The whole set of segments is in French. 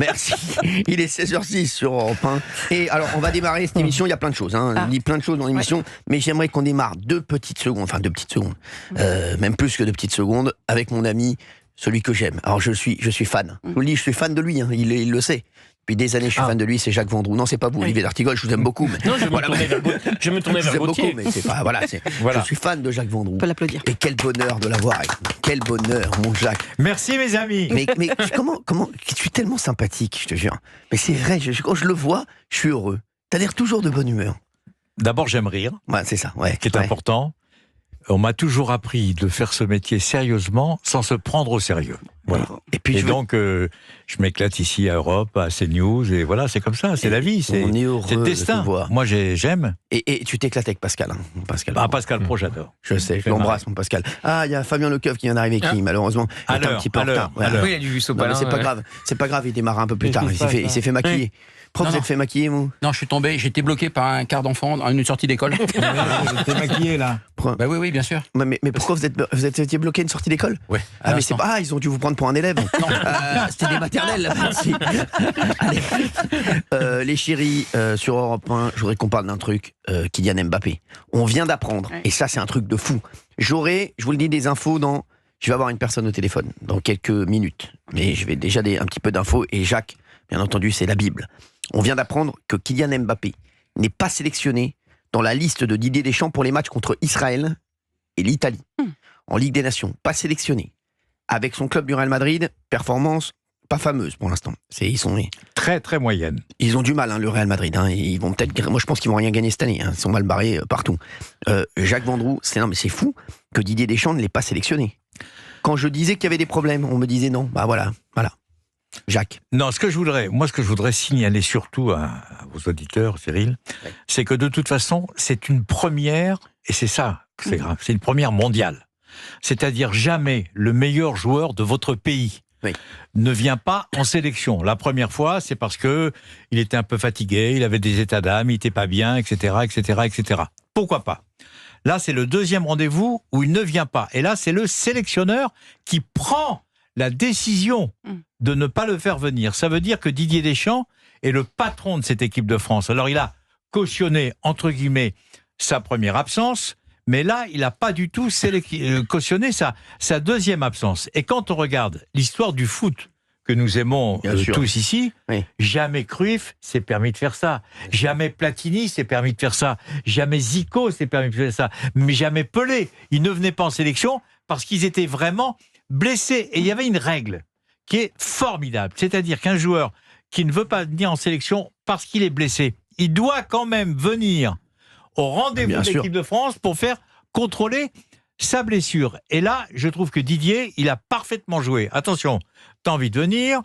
Merci. Il est 16h06 sur Europe 1. Et alors, on va démarrer cette émission. Il y a plein de choses. On dit plein de choses dans l'émission. Mais j'aimerais qu'on démarre 2 petites secondes. Enfin, 2 petites secondes. Même plus que 2 petites secondes. Avec mon ami, celui que j'aime. Alors, je suis fan. Je vous le dis, je suis fan de lui. Il le sait. Depuis des années, je suis fan de lui, c'est Jacques Vendroux. Non, c'est pas vous, Olivier d'Artigol, je vous aime beaucoup. Mais... Non, je me tournais vers Gauthier. Mais c'est pas, voilà. Je suis fan de Jacques Vendroux. On peut l'applaudir. Et quel bonheur de l'avoir avec nous. Quel bonheur, mon Jacques. Merci, mes amis. Mais comment, je suis tellement sympathique, je te jure. Mais c'est vrai, quand je le vois, je suis heureux. T'as l'air toujours de bonne humeur. D'abord, j'aime rire. Ouais, c'est ça, ouais. Qui est important. On m'a toujours appris de faire ce métier sérieusement, sans se prendre au sérieux. Voilà. Et donc, je m'éclate ici à Europe, à CNews, et voilà, c'est comme ça, c'est la vie, c'est le destin. Moi, j'aime. Et tu t'éclates avec Pascal. Pascal Pro, j'adore. Je sais, je l'embrasse, mon Pascal. Ah, il y a Fabien Lecoeuf qui vient d'arriver, qui malheureusement est un petit peu en retard. Oui, il a du sopalin. C'est pas grave, il démarre un peu plus tard. Il s'est fait maquiller. Prof, vous êtes fait maquiller, vous? Non, je suis tombé, j'ai été bloqué par un quart d'enfant à une sortie d'école. T'es maquillé, là? Bah oui, bien sûr. Mais pourquoi vous étiez bloqué à une sortie d'école? Ouais. Ah, mais c'est pas... Ah, ils ont dû vous prendre pour un élève. Non. C'était des maternelles, là. Allez. Les chéris, sur Europe 1, je voudrais qu'on parle d'un truc, Kylian Mbappé. On vient d'apprendre, et ça, c'est un truc de fou. Je vous le dis, des infos dans... Je vais avoir une personne au téléphone dans quelques minutes. Mais je vais déjà un petit peu d'infos, et Jacques, bien entendu, c'est la Bible. On vient d'apprendre que Kylian Mbappé n'est pas sélectionné dans la liste de Didier Deschamps pour les matchs contre Israël et l'Italie. En Ligue des Nations, pas sélectionné. Avec son club du Real Madrid, performance pas fameuse pour l'instant. Ils sont très très moyenne. Ils ont du mal, le Real Madrid. Ils vont peut-être. Moi, je pense qu'ils vont rien gagner cette année. Ils sont mal barrés partout. Jacques Vendroux, c'est fou que Didier Deschamps ne l'ait pas sélectionné. Quand je disais qu'il y avait des problèmes, on me disait non. Bah voilà. Jacques. Non, ce que je voudrais signaler surtout à vos auditeurs, Cyril, c'est que de toute façon, c'est une première, et c'est ça que c'est grave, c'est une première mondiale. C'est-à-dire jamais le meilleur joueur de votre pays ne vient pas en sélection. La première fois, c'est parce que il était un peu fatigué, il avait des états d'âme, il n'était pas bien, etc., etc., etc. Pourquoi pas? Là, c'est le deuxième rendez-vous où il ne vient pas. Et là, c'est le sélectionneur qui prend la décision de ne pas le faire venir. Ça veut dire que Didier Deschamps est le patron de cette équipe de France. Alors, il a cautionné, entre guillemets, sa première absence, mais là, il n'a pas du tout cautionné sa deuxième absence. Et quand on regarde l'histoire du foot que nous aimons tous ici, jamais Cruyff s'est permis de faire ça. Jamais Platini s'est permis de faire ça. Jamais Zico s'est permis de faire ça. Mais jamais Pelé. Ils ne venaient pas en sélection parce qu'ils étaient vraiment blessés. Et il y avait une règle qui est formidable. C'est-à-dire qu'un joueur qui ne veut pas venir en sélection parce qu'il est blessé, il doit quand même venir au rendez-vous de l'équipe de France pour faire contrôler sa blessure. Et là, je trouve que Didier, il a parfaitement joué. Attention, t'as envie de venir,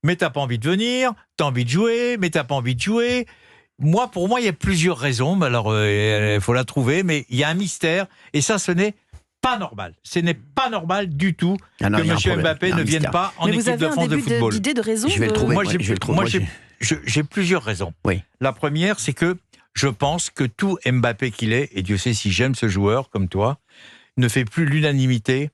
mais t'as pas envie de venir, t'as envie de jouer, mais t'as pas envie de jouer. Pour moi, il y a plusieurs raisons. Alors, il faut la trouver, mais il y a un mystère. Et ça, ce n'est pas normal. Ce n'est pas normal du tout que M. Mbappé ne vienne pas en équipe de France de football. Vous avez un début d'idée de raison? Je vais le trouver. Moi, j'ai plusieurs raisons. La première, c'est que je pense que tout Mbappé qu'il est, et Dieu sait si j'aime ce joueur comme toi, ne fait plus l'unanimité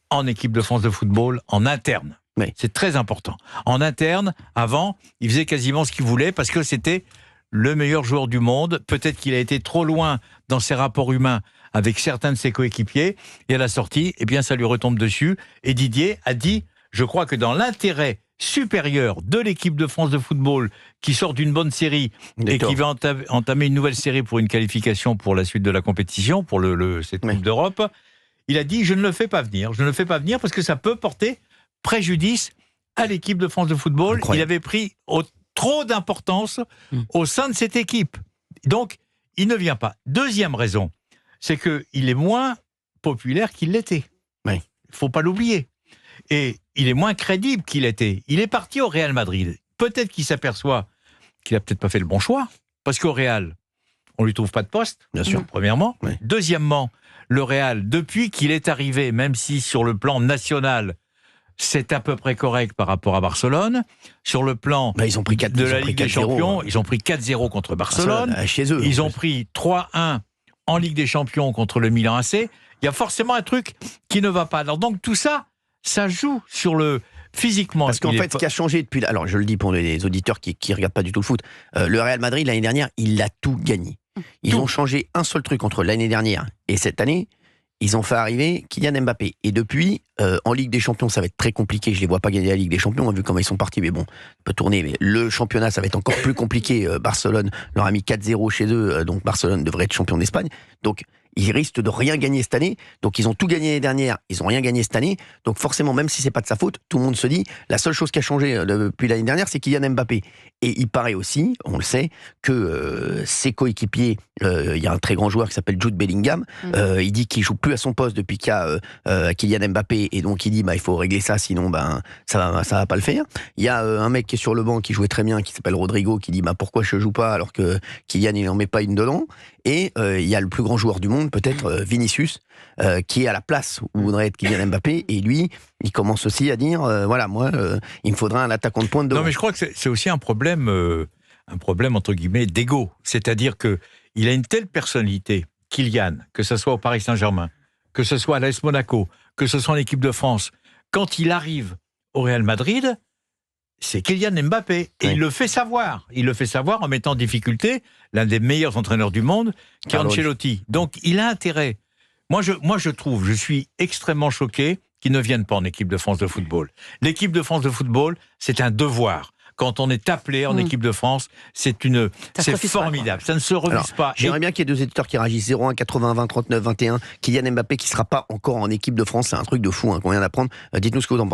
en équipe de France de football en interne. C'est très important. En interne, avant, il faisait quasiment ce qu'il voulait parce que c'était le meilleur joueur du monde. Peut-être qu'il a été trop loin dans ses rapports humains avec certains de ses coéquipiers. Et à la sortie, ça lui retombe dessus. Et Didier a dit, je crois que dans l'intérêt supérieur de l'équipe de France de football qui sort d'une bonne série et qui va entamer une nouvelle série pour une qualification pour la suite de la compétition, pour cette Coupe d'Europe, il a dit, je ne le fais pas venir. Je ne le fais pas venir parce que ça peut porter préjudice à l'équipe de France de football. Incroyable. Il avait pris trop d'importance au sein de cette équipe. Donc, il ne vient pas. Deuxième raison, c'est qu'il est moins populaire qu'il l'était. Il ne faut pas l'oublier. Et il est moins crédible qu'il était. Il est parti au Real Madrid. Peut-être qu'il s'aperçoit qu'il n'a peut-être pas fait le bon choix, parce qu'au Real, on ne lui trouve pas de poste, bien sûr, premièrement. Deuxièmement, le Real, depuis qu'il est arrivé, même si sur le plan national, c'est à peu près correct par rapport à Barcelone, sur le plan de la Ligue des Champions, ils ont pris 4-0 contre Barcelone, chez eux, ils ont pris 3-1 en Ligue des Champions contre le Milan AC. Il y a forcément un truc qui ne va pas. Alors donc tout ça, ça joue sur le physiquement. Parce qu'en fait, ce qui a changé depuis... Alors, je le dis pour les auditeurs qui regardent pas du tout le foot, le Real Madrid, l'année dernière, il a tout gagné. Ils ont changé un seul truc entre l'année dernière et cette année. Ils ont fait arriver Kylian Mbappé. Et depuis, en Ligue des Champions, ça va être très compliqué. Je les vois pas gagner la Ligue des Champions, on a vu comment ils sont partis. Mais bon, on peut tourner. Mais le championnat, ça va être encore plus compliqué. Barcelone leur a mis 4-0 chez eux. Donc Barcelone devrait être champion d'Espagne. Donc ils risquent de rien gagner cette année. Donc ils ont tout gagné l'année dernière. Ils ont rien gagné cette année. Donc forcément, même si c'est pas de sa faute, tout le monde se dit, la seule chose qui a changé depuis l'année dernière, c'est Kylian Mbappé. Et il paraît aussi, on le sait, que ses coéquipiers, il y a un très grand joueur qui s'appelle Jude Bellingham, il dit qu'il joue plus à son poste depuis qu'il y a Kylian Mbappé, et donc il dit il faut régler ça, sinon ça va pas le faire. Il y a un mec qui est sur le banc qui jouait très bien, qui s'appelle Rodrigo, qui dit pourquoi je joue pas alors que Kylian il en met pas une dedans. Et il y a le plus grand joueur du monde, peut-être Vinicius, qui est à la place où voudrait être Kylian Mbappé, et lui, il commence aussi à dire voilà, moi, il me faudra un attaquant de pointe devant. Non, mais je crois que c'est aussi un problème entre guillemets d'ego. C'est-à-dire que il a une telle personnalité, Kylian, que ce soit au Paris Saint-Germain, que ce soit à l'AS Monaco, que ce soit en équipe de France, quand il arrive au Real Madrid, c'est Kylian Mbappé. Et il le fait savoir. Il le fait savoir en mettant en difficulté l'un des meilleurs entraîneurs du monde, qui est Ancelotti. Donc, il a intérêt. Moi, je trouve, je suis extrêmement choqué qu'ils ne viennent pas en équipe de France de football. L'équipe de France de football, c'est un devoir. Quand on est appelé en équipe de France, c'est formidable. Ça ne se refuse pas. J'aimerais bien qu'il y ait 2 éditeurs qui réagissent 01 80 20 39 21. Kylian Mbappé qui ne sera pas encore en équipe de France, c'est un truc de fou qu'on vient d'apprendre. Dites-nous ce que vous en pensez.